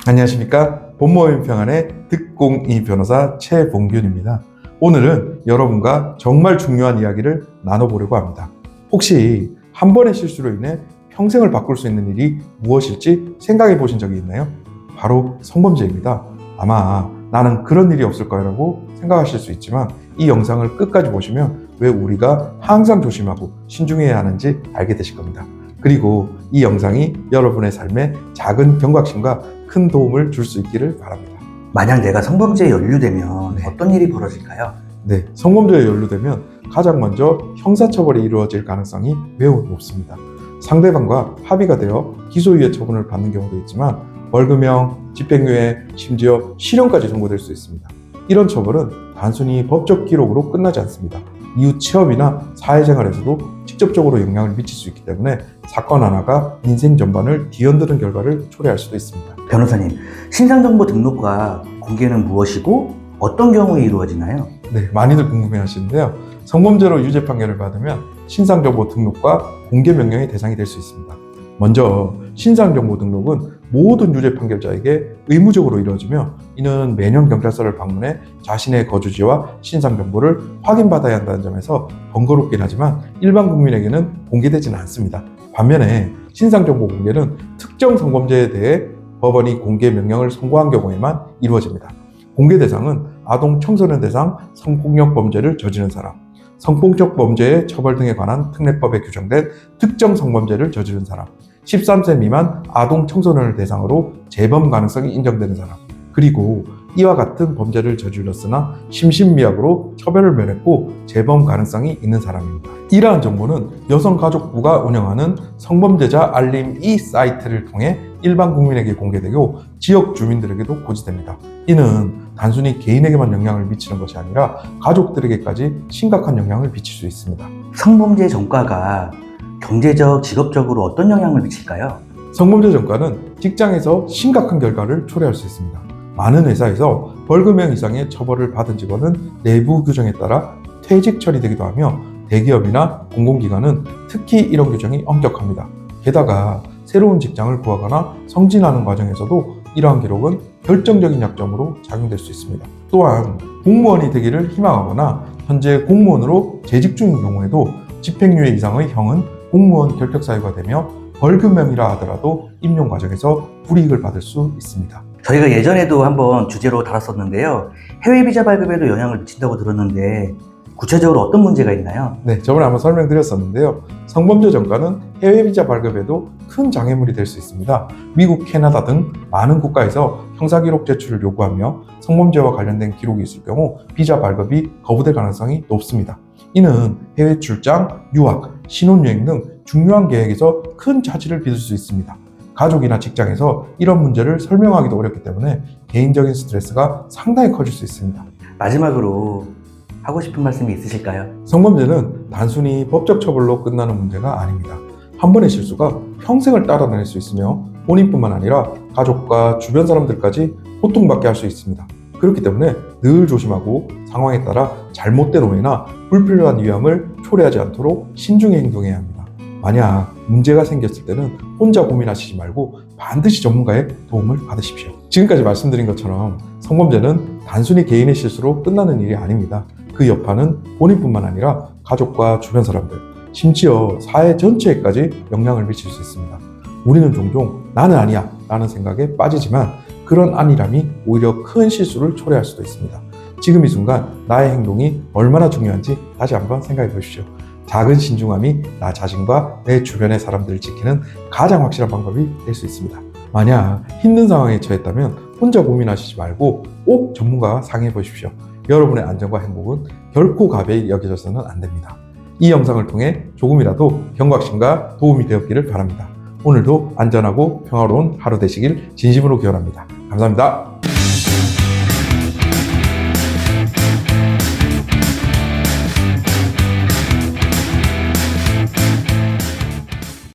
안녕하십니까. 본모임 평안의 득공이 변호사 최봉균입니다. 오늘은 여러분과 정말 중요한 이야기를 나눠보려고 합니다. 혹시 한 번의 실수로 인해 평생을 바꿀 수 있는 일이 무엇일지 생각해 보신 적이 있나요? 바로 성범죄입니다. 아마 나는 그런 일이 없을 거라고 생각하실 수 있지만 이 영상을 끝까지 보시면 왜 우리가 항상 조심하고 신중해야 하는지 알게 되실 겁니다. 그리고 이 영상이 여러분의 삶에 작은 경각심과 큰 도움을 줄 수 있기를 바랍니다. 만약 내가 성범죄에 연루되면 네. 어떤 일이 벌어질까요? 네, 성범죄에 연루되면 가장 먼저 형사처벌이 이루어질 가능성이 매우 높습니다. 상대방과 합의가 되어 기소유예 처분을 받는 경우도 있지만 벌금형, 집행유예, 심지어 실형까지 선고될 수 있습니다. 이런 처벌은 단순히 법적 기록으로 끝나지 않습니다. 이후 취업이나 사회생활에서도 직접적으로 영향을 미칠 수 있기 때문에 사건 하나가 인생 전반을 뒤흔드는 결과를 초래할 수도 있습니다. 변호사님, 신상정보 등록과 공개는 무엇이고 어떤 경우에 이루어지나요? 네, 많이들 궁금해 하시는데요. 성범죄로 유죄 판결을 받으면 신상정보 등록과 공개 명령의 대상이 될 수 있습니다. 먼저 신상정보 등록은 모든 유죄 판결자에게 의무적으로 이루어지며 이는 매년 경찰서를 방문해 자신의 거주지와 신상정보를 확인받아야 한다는 점에서 번거롭긴 하지만 일반 국민에게는 공개되지는 않습니다. 반면에 신상정보 공개는 특정 성범죄에 대해 법원이 공개 명령을 선고한 경우에만 이루어집니다. 공개 대상은 아동 청소년 대상 성폭력 범죄를 저지른 사람, 성폭력 범죄의 처벌 등에 관한 특례법에 규정된 특정 성범죄를 저지른 사람, 13세 미만 아동 청소년을 대상으로 재범 가능성이 인정되는 사람, 그리고 이와 같은 범죄를 저질렀으나 심신미약으로 처벌을 면했고 재범 가능성이 있는 사람입니다. 이러한 정보는 여성가족부가 운영하는 성범죄자 알림 이 사이트를 통해 일반 국민에게 공개되고 지역 주민들에게도 고지됩니다. 이는 단순히 개인에게만 영향을 미치는 것이 아니라 가족들에게까지 심각한 영향을 미칠 수 있습니다. 성범죄 전과가 경제적, 직업적으로 어떤 영향을 미칠까요? 성범죄 전과는 직장에서 심각한 결과를 초래할 수 있습니다. 많은 회사에서 벌금형 이상의 처벌을 받은 직원은 내부 규정에 따라 퇴직 처리되기도 하며 대기업이나 공공기관은 특히 이런 규정이 엄격합니다. 게다가 새로운 직장을 구하거나 성진하는 과정에서도 이러한 기록은 결정적인 약점으로 작용될 수 있습니다. 또한 공무원이 되기를 희망하거나 현재 공무원으로 재직 중인 경우에도 집행유예 이상의 형은 공무원 결격 사유가 되며 벌금형이라 하더라도 임용 과정에서 불이익을 받을 수 있습니다. 저희가 예전에도 한번 주제로 다뤘었는데요. 해외 비자 발급에도 영향을 미친다고 들었는데 구체적으로 어떤 문제가 있나요? 네, 저번에 한번 설명드렸었는데요. 성범죄 전과는 해외 비자 발급에도 큰 장애물이 될 수 있습니다. 미국, 캐나다 등 많은 국가에서 형사기록 제출을 요구하며 성범죄와 관련된 기록이 있을 경우 비자 발급이 거부될 가능성이 높습니다. 이는 해외 출장, 유학, 신혼여행 등 중요한 계획에서 큰 차질을 빚을 수 있습니다. 가족이나 직장에서 이런 문제를 설명하기도 어렵기 때문에 개인적인 스트레스가 상당히 커질 수 있습니다. 마지막으로 하고 싶은 말씀이 있으실까요? 성범죄는 단순히 법적 처벌로 끝나는 문제가 아닙니다. 한 번의 실수가 평생을 따라다닐 수 있으며 본인뿐만 아니라 가족과 주변 사람들까지 고통받게 할 수 있습니다. 그렇기 때문에 늘 조심하고 상황에 따라 잘못된 오해나 불필요한 위험을 초래하지 않도록 신중히 행동해야 합니다. 만약 문제가 생겼을 때는 혼자 고민하시지 말고 반드시 전문가의 도움을 받으십시오. 지금까지 말씀드린 것처럼 성범죄는 단순히 개인의 실수로 끝나는 일이 아닙니다. 그 여파는 본인뿐만 아니라 가족과 주변 사람들, 심지어 사회 전체에까지 영향을 미칠 수 있습니다. 우리는 종종 나는 아니야 라는 생각에 빠지지만 그런 안일함이 오히려 큰 실수를 초래할 수도 있습니다. 지금 이 순간 나의 행동이 얼마나 중요한지 다시 한번 생각해 보십시오. 작은 신중함이 나 자신과 내 주변의 사람들을 지키는 가장 확실한 방법이 될 수 있습니다. 만약 힘든 상황에 처했다면 혼자 고민하시지 말고 꼭 전문가와 상의해 보십시오. 여러분의 안전과 행복은 결코 가벼이 여겨져서는 안 됩니다. 이 영상을 통해 조금이라도 경각심과 도움이 되었기를 바랍니다. 오늘도 안전하고 평화로운 하루 되시길 진심으로 기원합니다. 감사합니다.